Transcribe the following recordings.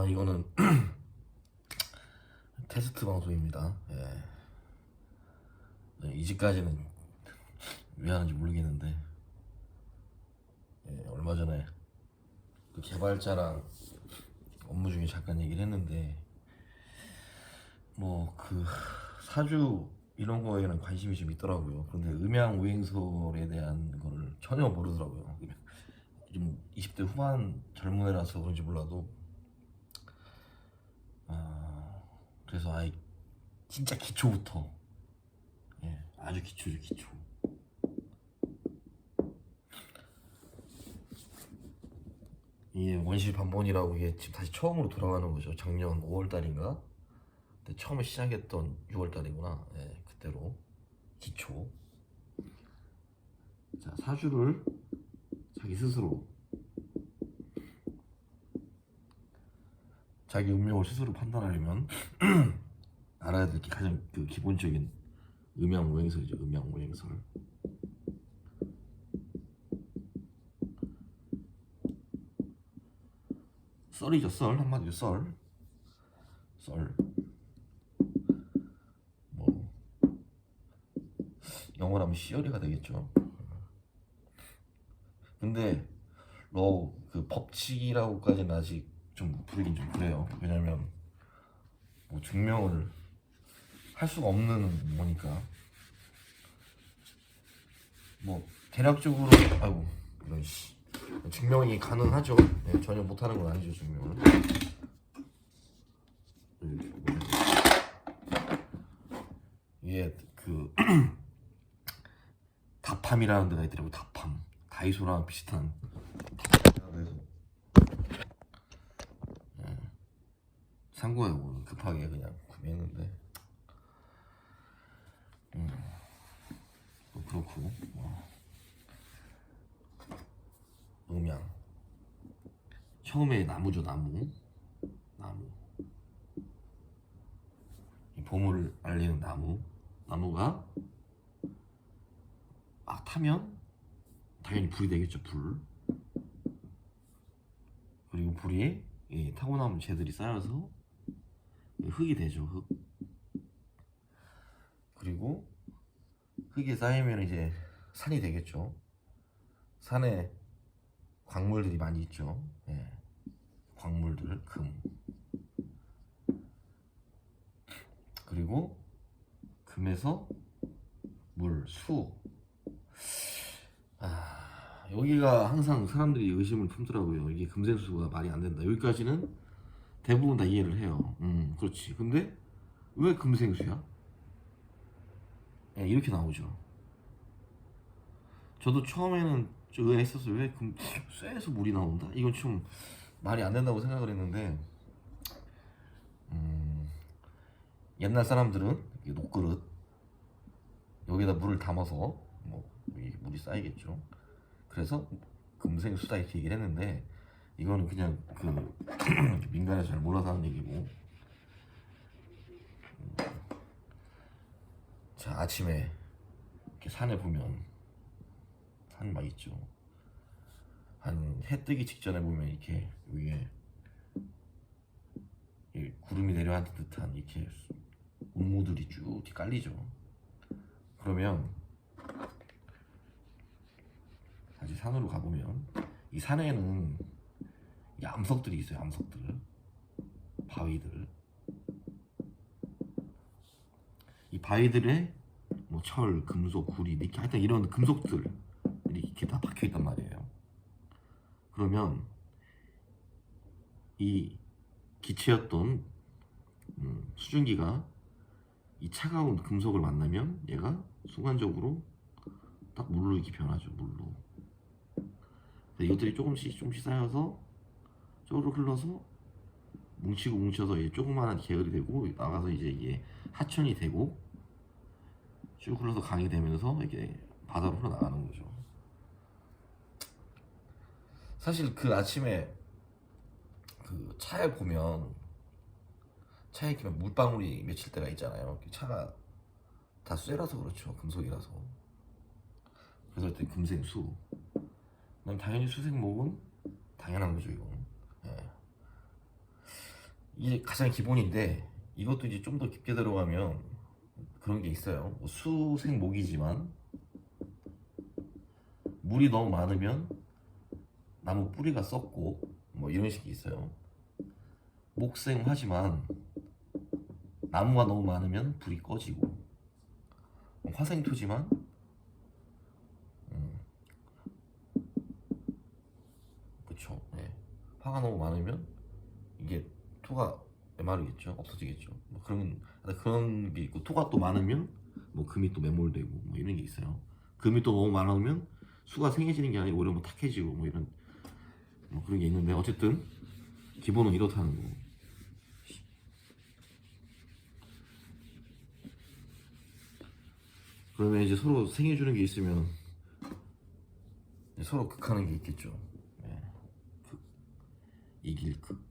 이거는 테스트 방송입니다. 예. 네, 이집까지는 왜 하는지 모르겠는데, 예, 얼마 전에 그 개발자랑 업무 중에 잠깐 얘기를 했는데, 뭐 그 사주 이런 거에는 관심이 좀 있더라고요. 그런데 음양 오행설에 대한 거를 전혀 모르더라고요. 좀 20대 후반 젊은 애라서 그런지 몰라도, 그래서 아예 진짜 기초부터, 예, 아주 기초죠, 기초. 이게 원시 반본이라고 이게 지금 다시 처음으로 돌아가는 거죠. 작년 5월 달인가? 근데 처음에 시작했던 6월 달이구나. 예, 그때로 기초. 자, 사주를 자기 스스로, 자기 운명을 스스로 판단하려면 알아야 될 게 가장 그 기본적인 음양오행설이죠. 음양오행설. 썰이죠. 썰. 한마디로 썰. 썰. 뭐 영어로 하면 시어리가 되겠죠. 근데 그 법칙이라고까지는 아직 좀 부르긴 좀 그래요. 왜냐면 뭐 증명을 할 수가 없는 뭐니까. 뭐 대략적으로, 아이고 이런 씨, 증명이 가능하죠. 네, 전혀 못하는 건 아니죠, 증명을. 이게 그 다팜이라는 데가 있더라고. 다팜, 다이소랑 비슷한. 그래서 산 거예요. 뭐 급하게 그냥 구매했는데, 뭐 그렇고. 음양 처음에 나무죠. 나무. 이 보물을 알리는 나무가 막 타면 당연히 불이 되겠죠. 불. 그리고 불이 이 타고나면 재들이 쌓여서 흙이 되죠. 흙. 그리고 흙이 쌓이면 이제 산이 되겠죠. 산에 광물들이 많이 있죠. 예. 광물들, 금. 그리고 금에서 물, 수. 여기가 항상 사람들이 의심을 품더라고요. 이게 금생수가 말이 안 된다. 여기까지는 대부분 다 이해를 해요. 그렇지. 근데 왜 금생수야? 예, 이렇게 나오죠. 저도 처음에는 좀 의아했었어요. 왜 쇠에서 물이 나온다? 이건 좀 말이 안 된다고 생각을 했는데, 옛날 사람들은 이 녹그릇 여기다 물을 담아서 뭐 물이 쌓이겠죠. 그래서 금생수다 이렇게 얘기를 했는데, 이거는 그냥 그 민간에서 잘 몰라서 하는 얘기고. 자, 아침에 이렇게 산에 보면 산 막 있죠. 한 해 뜨기 직전에 보면 이렇게 위에 구름이 내려앉은 듯한 이렇게 운무들이 쭉 이렇게 깔리죠. 그러면 다시 산으로 가보면 이 산에는 이 암석들이 있어요. 암석들, 바위들. 이 바위들에 뭐 철, 금속, 구리, 니켈, 하여튼 이런 금속들이 이렇게 다 박혀 있단 말이에요. 그러면 이 기체였던 수증기가 이 차가운 금속을 만나면 얘가 순간적으로 딱 물로 이렇게 변하죠. 물로. 이것들이 조금씩 쌓여서 쪽으로 흘러서 뭉치고 뭉쳐서 이제 조그마한 계열이 되고, 나가서 이제 이게 하천이 되고 쭉 흘러서 강이 되면서 이게 바다로 흘러나가는 거죠. 사실 그 아침에 그 차에 보면, 차에 이렇게 물방울이 맺힐 때가 있잖아요. 차가 다 쇠라서 그렇죠. 금속이라서. 그래서 그때 금생수. 난 당연히 수생목은 당연한 거죠, 이거는. 예. 이게 가장 기본인데 이것도 이제 좀 더 깊게 들어가면 그런 게 있어요. 뭐 수생목이지만 물이 너무 많으면 나무 뿌리가 썩고 뭐 이런 식이 있어요. 목생화지만 나무가 너무 많으면 불이 꺼지고, 화생토지만 그쵸. 네. 화가 너무 많으면 이게 토가 메마르겠죠. 없어지겠죠. 뭐 그런 게 있고, 토가 또 많으면 뭐 금이 또 매몰되고 뭐 이런 게 있어요. 금이 또 너무 많으면 수가 생해지는 게 아니라 오히려 뭐 탁해지고 뭐 이런 뭐 그런 게 있는데, 어쨌든 기본은 이렇다는 거. 그러면 이제 서로 생해주는 게 있으면 이제 서로 극하는 게 있겠죠. 네. 극, 이길 극.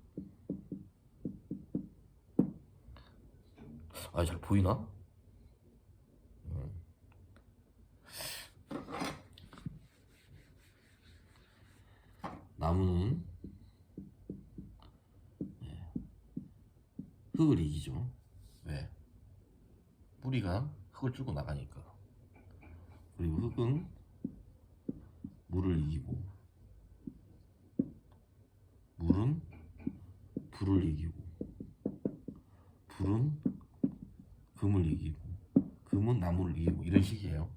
아, 잘 보이나? 나무는 흙을 이기죠. 왜? 뿌리가 흙을 뚫고 나가니까. 그리고 흙은 물을 이기고, 물은 불을 이기고, 불은 금을 이기고, 금은 나무를 이기고, 이런 식이에요.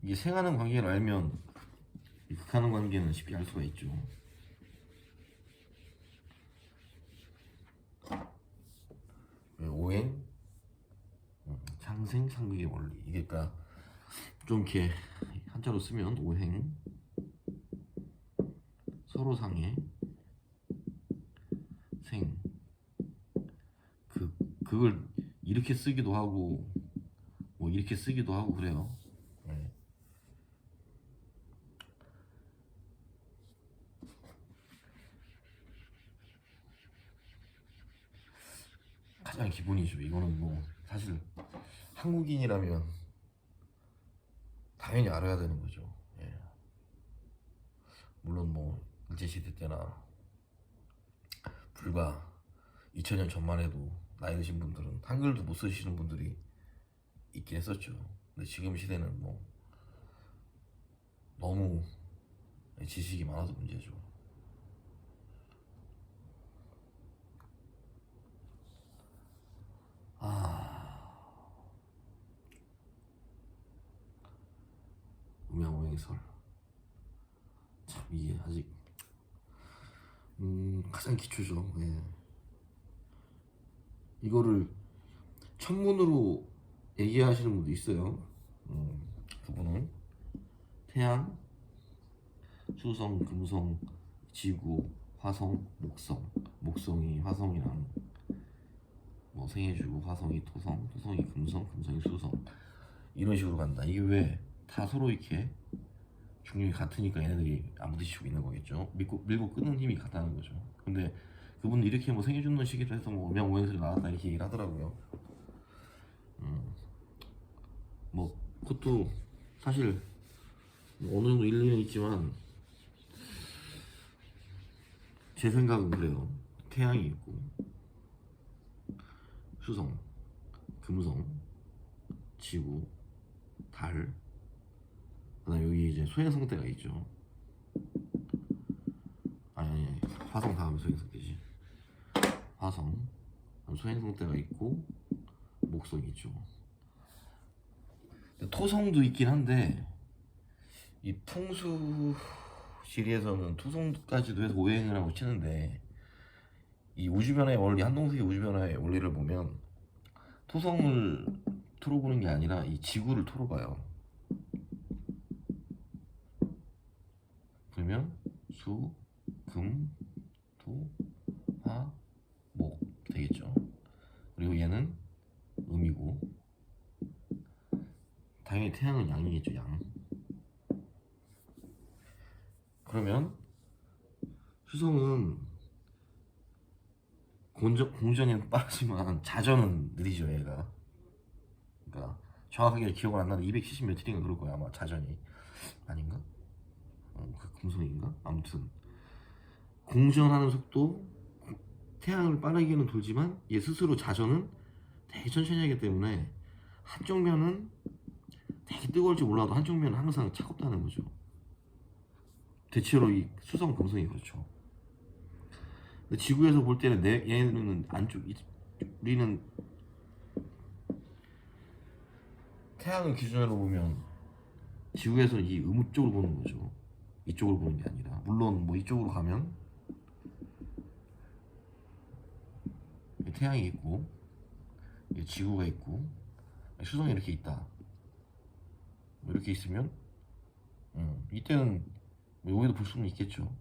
이게 생하는 관계를 알면 이 극하는 관계는 쉽게 알 수가 있죠. 오행, 상생, 상극의 원리. 이게 그러니까 좀 이렇게 한자로 쓰면 오행, 서로 상해, 생, 극. 극을 이렇게 쓰기도 하고 뭐 이렇게 쓰기도 하고 그래요. 네. 가장 기본이죠. 이거는 뭐 사실 한국인이라면 당연히 알아야 되는 거죠. 예. 물론 뭐 일제시대 때나 불과 2000년 전만 해도 나이 드신 분들은 한글도 못 쓰시는 분들이 있긴 했었죠. 근데 지금 시대는 뭐 너무 지식이 많아서 문제죠. 음양오행설, 참 이게 아직 가장 기초죠. 예. 이거를 천문으로 얘기하시는 분도 있어요. 그분은 태양, 수성, 금성, 지구, 화성, 목성. 목성이 화성이랑 뭐 생해주고, 화성이 토성, 토성이 금성, 금성이 수성, 이런 식으로 간다. 이게 왜 다 서로 이렇게 중력이 같으니까 얘네들이 안 부딪히고 있는 거겠죠. 밀고 끄는 힘이 같다는 거죠. 근데 그분은 이렇게 뭐 생해주는 시기로 해서 뭐 음양오행설이 나왔다 이렇게 얘기를 하더라고요. 뭐 그것도 사실 뭐 어느 정도 일리는 있지만 제 생각은 그래요. 태양이 있고, 수성, 금성, 지구, 달, 그다음 여기 이제 소행성대가 있죠. 아니, 화성 다음 소행성대지. 화성, 소행성대가 있고, 목성이 있죠. 토성도 있긴 한데 이 풍수 시리에서는 토성까지도 해서 오행을 하고 치는데, 이 우주변화의 원리, 한동석의 우주변화의 원리를 보면 토성을 토로 보는 게 아니라 이 지구를 토로 봐요. 그러면 수, 금, 토, 화, 목 되겠죠. 그리고 얘는 음이고, 당연히 태양은 양이겠죠. 양. 그러면 수성은 공전에는 빠르지만 자전은 느리죠, 얘가. 그러니까 정확하게 기억은 안 나는데 270 몇인가 그럴 거야 아마, 자전이. 아닌가? 그 금성인가? 아무튼 공전하는 속도, 태양을 빠르게는 돌지만 얘 스스로 자전은 되게 천천히 하기 때문에 한쪽 면은 되게 뜨거울지 몰라도 한쪽 면은 항상 차갑다는 거죠. 대체로 이 수성 금성이 그렇죠. 근데 지구에서 볼 때는 얘는 안쪽, 우리는 태양을 기준으로 보면 지구에서는 이 음쪽으로 보는 거죠. 이쪽으로 보는 게 아니라. 물론 뭐 이쪽으로 가면 태양이 있고 지구가 있고 수성이 이렇게 있다. 이렇게 있으면 이때는 뭐 여기도 볼 수는 있겠죠.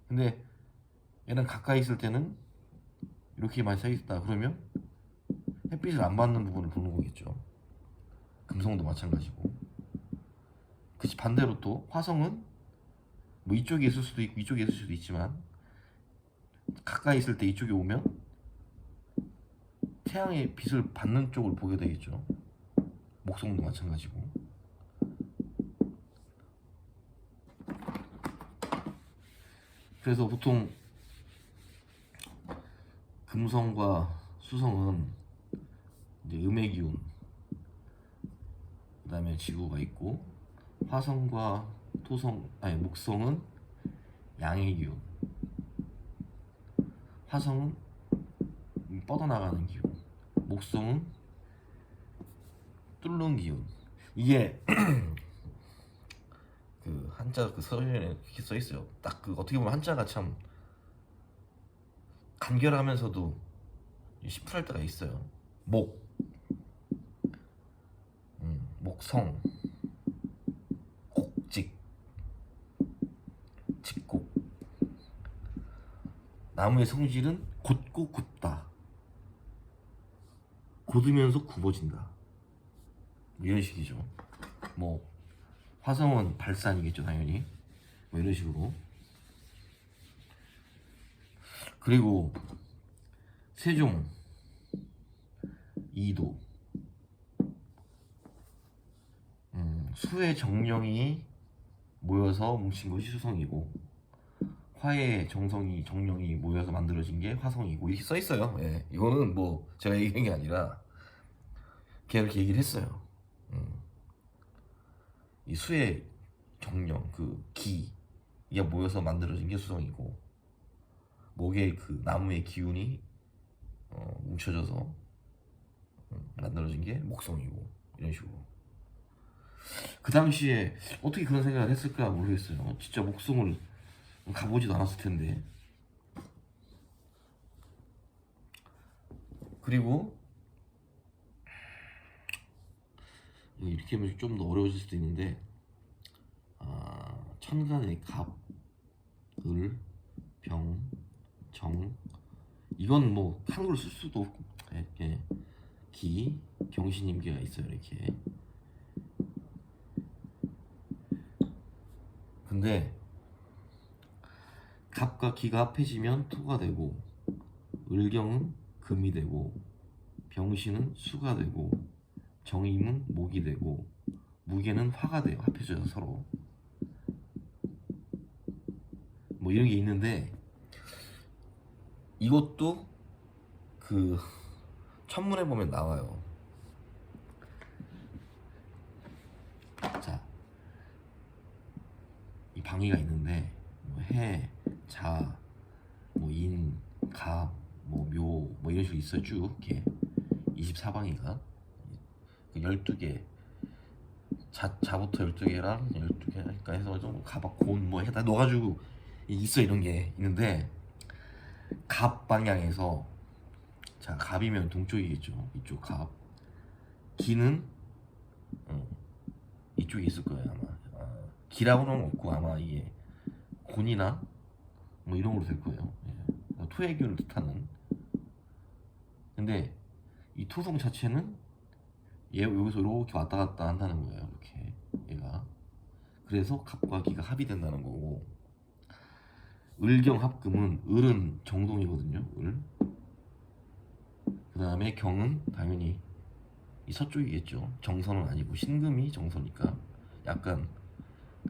근데 얘는 가까이 있을 때는 이렇게 많이 쌓여있다 그러면 햇빛을 안 받는 부분을 보는 거겠죠. 금성도 마찬가지고. 그치, 반대로 또 화성은 뭐 이쪽에 있을 수도 있고 이쪽에 있을 수도 있지만 가까이 있을 때 이쪽에 오면 태양의 빛을 받는 쪽을 보게 되겠죠. 목성도 마찬가지고. 그래서 보통 금성과 수성은 이제 음의 기운, 그 다음에 지구가 있고, 화성과 목성은 양의 기운, 화성은 뻗어나가는 기운, 목성은 뚫는 기운. 이게 그 한자 그 서론에 이렇게 써 있어요. 딱 그 어떻게 보면 한자가 참 간결하면서도 심플할 때가 있어요. 목성, 곡직, 직곡. 나무의 성질은 곧고 굳다. 곧으면서 굽어진다. 뭐 이런 식이죠. 뭐 화성은 발산이겠죠, 당연히. 뭐 이런 식으로. 그리고 세종 2도 수의 정령이 모여서 뭉친 것이 수성이고, 화의 정령이 모여서 만들어진 게 화성이고, 이렇게 써 있어요. 예. 이거는 뭐 제가 얘기한 게 아니라 걔가 이렇게 얘기를 했어요. 이 수의 정령, 그 기가 모여서 만들어진 게 수성이고, 목의 그 나무의 기운이 뭉쳐져서 만들어진 게 목성이고, 이런 식으로. 그 당시에 어떻게 그런 생각을 했을까 모르겠어요. 진짜 목성을 가보지도 않았을 텐데. 그리고 이렇게 하면 좀 더 어려워질 수도 있는데, 천간의 갑, 을, 병, 정, 이건 뭐 한글로 쓸 수도 없고, 이렇게 기, 경신임계가 있어요. 이렇게. 근데 갑과 기가 합해지면 토가 되고, 을경은 금이 되고, 병신은 수가 되고, 정임은 목이 되고, 무게는 화가 돼요. 합해져서 서로. 뭐 이런 게 있는데, 이것도 그 천문에 보면 나와요. 자, 이 방위가 있는데 뭐 해, 자, 뭐 인, 갑, 뭐 묘, 뭐 이런 식으로 있어요. 쭉 이렇게 24방위가 그 12개, 자부터 12개랑 12개니까 해서 좀 가박 곤 뭐 해다 넣어가지고 있어. 이런 게 있는데, 갑 방향에서, 자, 갑이면 동쪽이겠죠. 이쪽 갑. 기는 이쪽에 있을 거예요 아마. 기라고는 없고 아마 이게 곤이나 뭐 이런 걸로 될 거예요. 예. 토의 기운을 뜻하는. 근데 이 토성 자체는 얘 여기서 이렇게 왔다 갔다 한다는 거예요. 이렇게 얘가. 그래서 갑과 기가 합이 된다는 거고, 을경 합금은, 을은 정동이거든요. 을. 그 다음에 경은 당연히 이 서쪽이겠죠. 정선은 아니고, 신금이 정선이니까 약간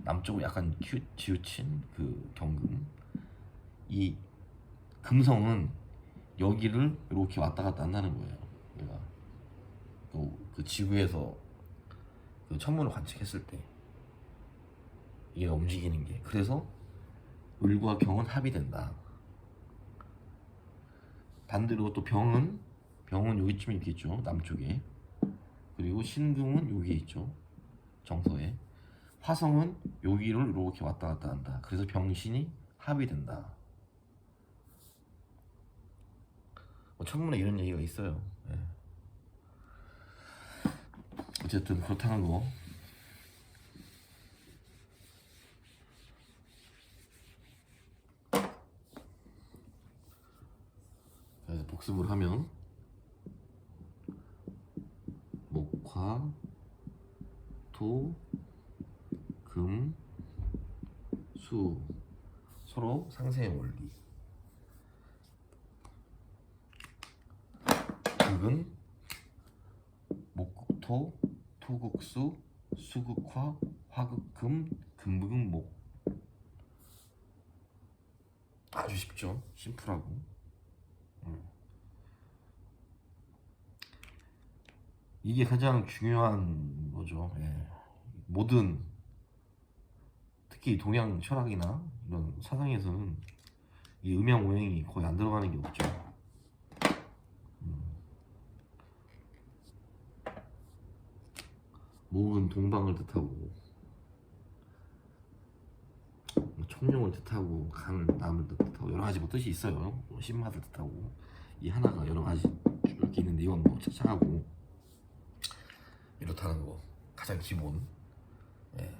남쪽으로 약간 지우친 그 경금. 이 금성은 여기를 이렇게 왔다 갔다 한다는 거예요. 얘가 그 지구에서 그 천문을 관측했을 때 얘가 움직이는 게, 그래서 을과 경은 합이 된다. 반대로 또 병은 여기쯤에 이렇게 있죠, 남쪽에. 그리고 신금은 여기에 있죠, 정서에. 화성은 여기를 이렇게 왔다 갔다 한다. 그래서 병신이 합이 된다. 뭐 천문에 이런 얘기가 있어요. 예. 어쨌든 그렇다는 거. 그래서 복습을 하면 목화, 토, 금, 수, 서로 상생의 원리. 극은 목극토, 토극수, 수극화, 화극금, 금극목. 아주 쉽죠? 심플하고. 이게 가장 중요한 거죠. 예. 모든, 특히 동양 철학이나 이런 사상에서는 이 음양 오행이 거의 안 들어가는 게 없죠. 목은 동방을 뜻하고, 청룡을 뜻하고, 간 남을 뜻하고, 여러 가지 뭐 뜻이 있어요. 신맛을 뜻하고, 이 하나가 여러 가지 이렇게 있는데, 이건 뭐 차차하고 이렇다는 거 가장 기본. 예.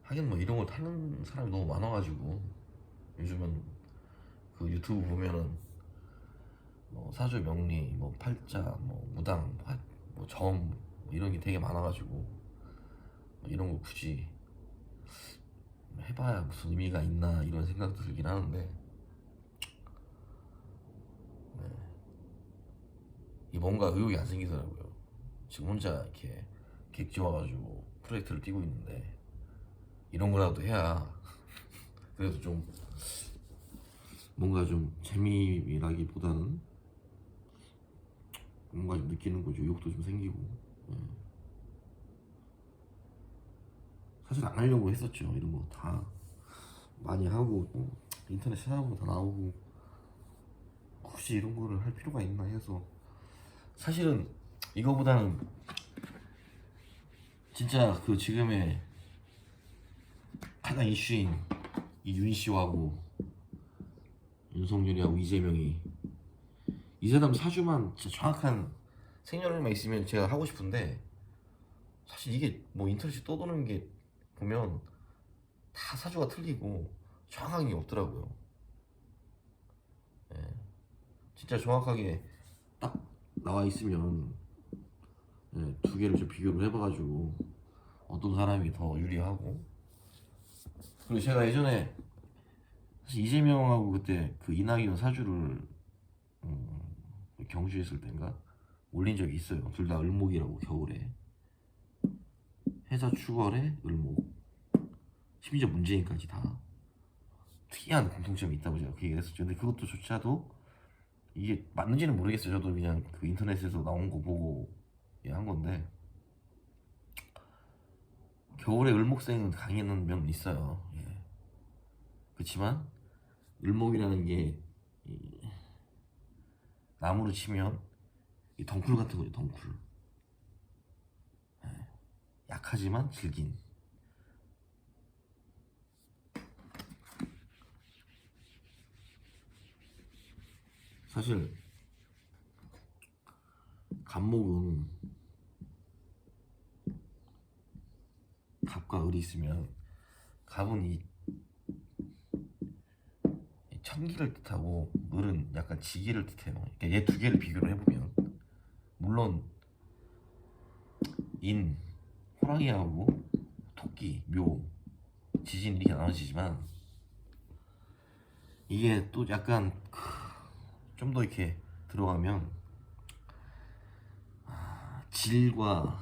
하긴 뭐 이런 걸 타는 사람이 너무 많아가지고 요즘은 그 유튜브 보면은 뭐 사주 명리, 뭐 팔자, 뭐 무당, 뭐 점, 뭐 이런 게 되게 많아가지고 뭐 이런 거 굳이 해봐야 무슨 의미가 있나 이런 생각도 들긴 하는데, 이 뭔가 의욕이 안 생기더라고요. 지금 혼자 이렇게 객지 와가지고 프로젝트를 뛰고 있는데 이런 거라도 해야 그래도 좀 뭔가 좀 재미라기보다는 뭔가 좀 느끼는 거죠. 욕도 좀 생기고. 예. 사실 안 하려고 했었죠. 이런 거 다 많이 하고 인터넷 찾아보면 다 나오고, 굳이 이런 거를 할 필요가 있나 해서. 사실은 이거보다는 진짜 그 지금의 가장 이슈인 이 윤씨하고 윤석열이하고 이재명이, 이 사람 사주만 진짜 정확한 생년월일만 있으면 제가 하고 싶은데, 사실 이게 뭐 인터넷에 떠도는 게 보면 다 사주가 틀리고 정확한 게 없더라고요. 예. 진짜 정확하게 딱 나와 있으면, 예, 두 개를 좀 비교를 해봐가지고 어떤 사람이 더 유리하고. 그리고 제가 예전에 사실 이재명하고 그때 그 이낙연 사주를 경주에 있을 땐가 올린 적이 있어요. 둘 다 을목이라고. 겨울에 해자 축월에 을목, 심지어 문재인까지 다 특이한 공통점이 있다고 제가 그 얘기를 했었죠. 근데 그것도 조차도 이게 맞는지는 모르겠어요. 저도 그냥 그 인터넷에서 나온 거 보고 한 건데, 겨울에 을목생은 강해는 면은 있어요. 예. 그렇지만 을목이라는 게 나무로 치면 이 덩쿨 같은 거예요. 덩쿨. 예. 약하지만 질긴. 사실 갑목은 갑과 을이 있으면, 갑은 이 천기를 뜻하고 을은 약간 지기를 뜻해요. 그러니까 얘 두 개를 비교를 해보면, 물론 인, 호랑이하고 토끼, 묘, 지진 이렇게 나눠지지만, 이게 또 약간 좀 더 이렇게 들어가면 질과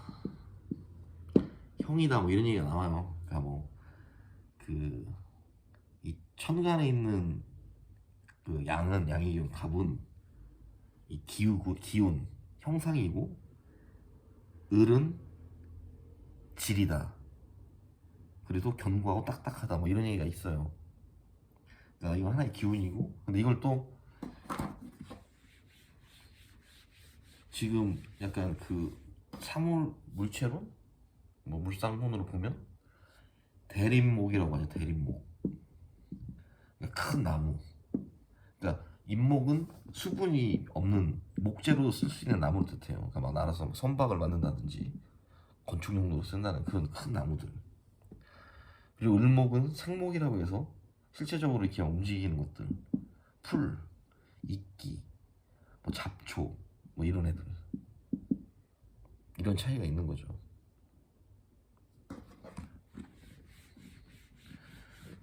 형이다 뭐 이런 얘기가 나와요. 그러니까 뭐 그 이 천간에 있는 그 양은 양의 기운, 갑은 이 기우고 기운 형상이고, 을은 질이다. 그래도 견고하고 딱딱하다. 뭐 이런 얘기가 있어요. 그러니까 이건 하나의 기운이고, 근데 이걸 또 지금 약간 그 사물 물체론, 뭐 물상론으로 보면 대림목이라고 하죠. 대림목. 그러니까 큰 나무. 그러니까 임목은 수분이 없는 목재로 쓸 수 있는 나무를 뜻해요. 그러니까 막 나눠서 선박을 만든다든지 건축용도로 쓴다는 그런 큰 나무들. 그리고 을목은 생목이라고 해서 실제적으로 이렇게 움직이는 것들, 풀, 이끼, 뭐 잡초, 뭐 이런 애들, 이런 차이가 있는 거죠.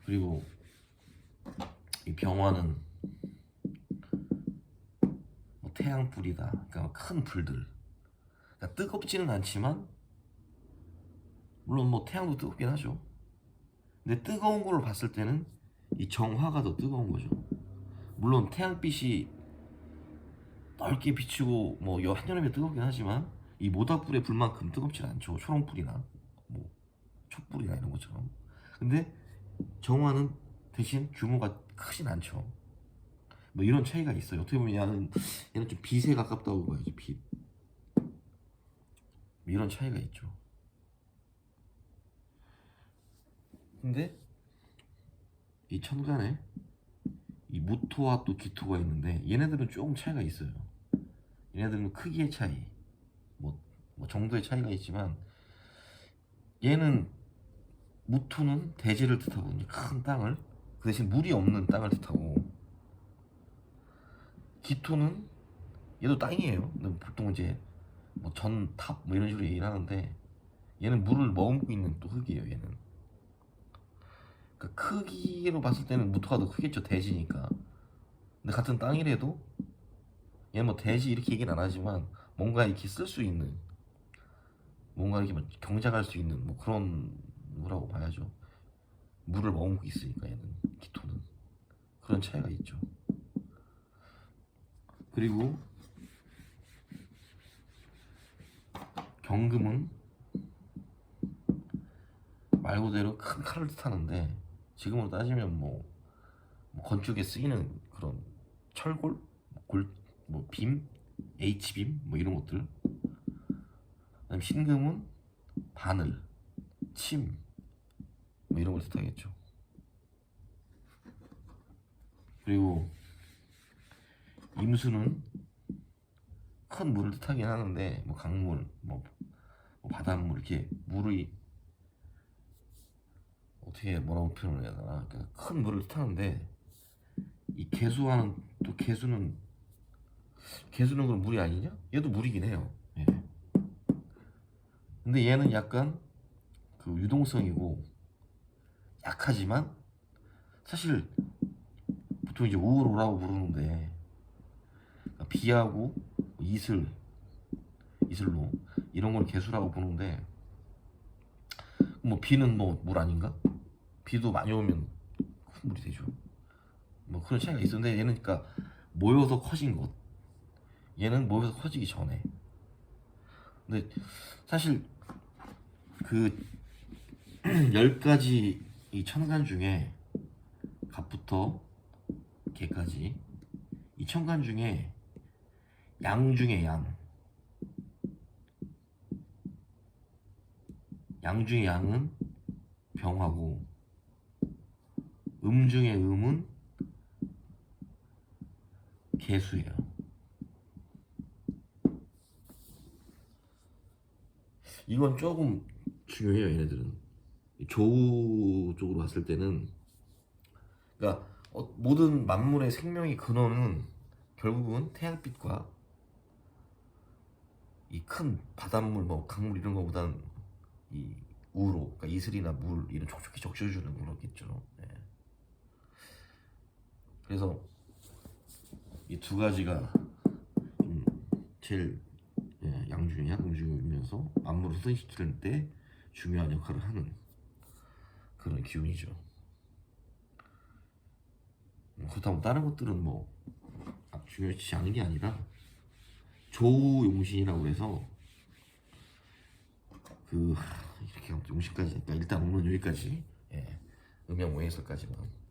그리고 이 병화는 뭐 태양불이다. 그러니까 큰 불들. 그러니까 뜨겁지는 않지만, 물론 뭐 태양도 뜨겁긴 하죠. 근데 뜨거운 걸로 봤을 때는 이 정화가 더 뜨거운 거죠. 물론 태양빛이 넓게 비치고 뭐 한여름에 뜨겁긴 하지만 이 모닥불의 불만큼 뜨겁지는 않죠. 초롱불이나 뭐 촛불이나 이런 것처럼. 근데 정화는 대신 규모가 크진 않죠. 뭐 이런 차이가 있어요. 어떻게 보면 얘는 좀 빛에 가깝다고 봐야지. 빛. 이런 차이가 있죠. 근데 이 천간에 이 무토와 또 기토가 있는데, 얘네들은 조금 차이가 있어요. 얘네들은 크기의 차이, 뭐, 뭐 정도의 차이가 있지만, 얘는 무토는 대지를 뜻하고 큰 땅을, 그 대신 물이 없는 땅을 뜻하고, 기토는 얘도 땅이에요. 근데 보통 이제 뭐 전탑 뭐 이런 식으로 얘기를 하는데, 얘는 물을 머금고 있는 또 흙이에요. 얘는 그러니까 크기로 봤을 때는 무토가 더 크겠죠. 대지니까. 근데 같은 땅이라도 얘는 뭐 대지 이렇게 얘기는 안 하지만 뭔가 이렇게 쓸 수 있는, 뭔가 이렇게 뭐 경작할 수 있는 뭐 그런 거라고 봐야죠. 물을 머금고 있으니까 얘는, 기토는. 그런 차이가 있죠. 그리고 경금은 말 그대로 큰 칼을 뜻하는데, 지금으로 따지면 뭐 건축에 쓰이는 그런 철골, 골, 뭐 빔, H빔 뭐 이런 것들. 그다음 신금은 바늘, 침, 뭐 이런 걸 뜻하겠죠. 그리고 임수는 큰 물을 뜻하긴 하는데, 뭐 강물, 뭐 바닷물, 이렇게 물이 어떻게 뭐라고 표현을 해야 되나. 그러니까 큰 물을 뜻하는데, 이 개수와는 또 개수는 그럼 물이 아니냐? 얘도 물이긴 해요. 예. 근데 얘는 약간 그 유동성이고 약하지만, 사실 보통 이제 우울오라고 부르는데, 그러니까 비하고 이슬로 이런 걸 개수라고 보는데, 뭐 비는 뭐 물 아닌가? 비도 많이 오면 큰 물이 되죠. 뭐 그런 차이가 있었는데, 얘는 그러니까 모여서 커진 것, 얘는 모여서 커지기 전에. 근데 사실 그 10가지 이 천간 중에, 갑부터 개까지 이 천간 중에 양 중에 양 중에 양은 병하고, 중에 음은 개수예요. 이건 조금 중요해요. 얘네들은 조우 쪽으로 봤을 때는, 그러니까 모든 만물의 생명의 근원은 결국은 태양빛과 이 큰 바닷물, 뭐 강물 이런 거보다는 이 우로, 그러니까 이슬이나 물 이런 촉촉히 적셔주는 거겠죠. 네. 그래서 이 두 가지가 제일, 예, 양중에 음중이면서 만물을 소생시키는 때 중요한 역할을 하는 그런 기운이죠. 그렇다고 다른 것들은 뭐 중요치 않은 게 아니라 조용신이라고 해서 이렇게 용신까지. 그러니까 일단 오늘 여기까지. 예. 음양 모해설까지만.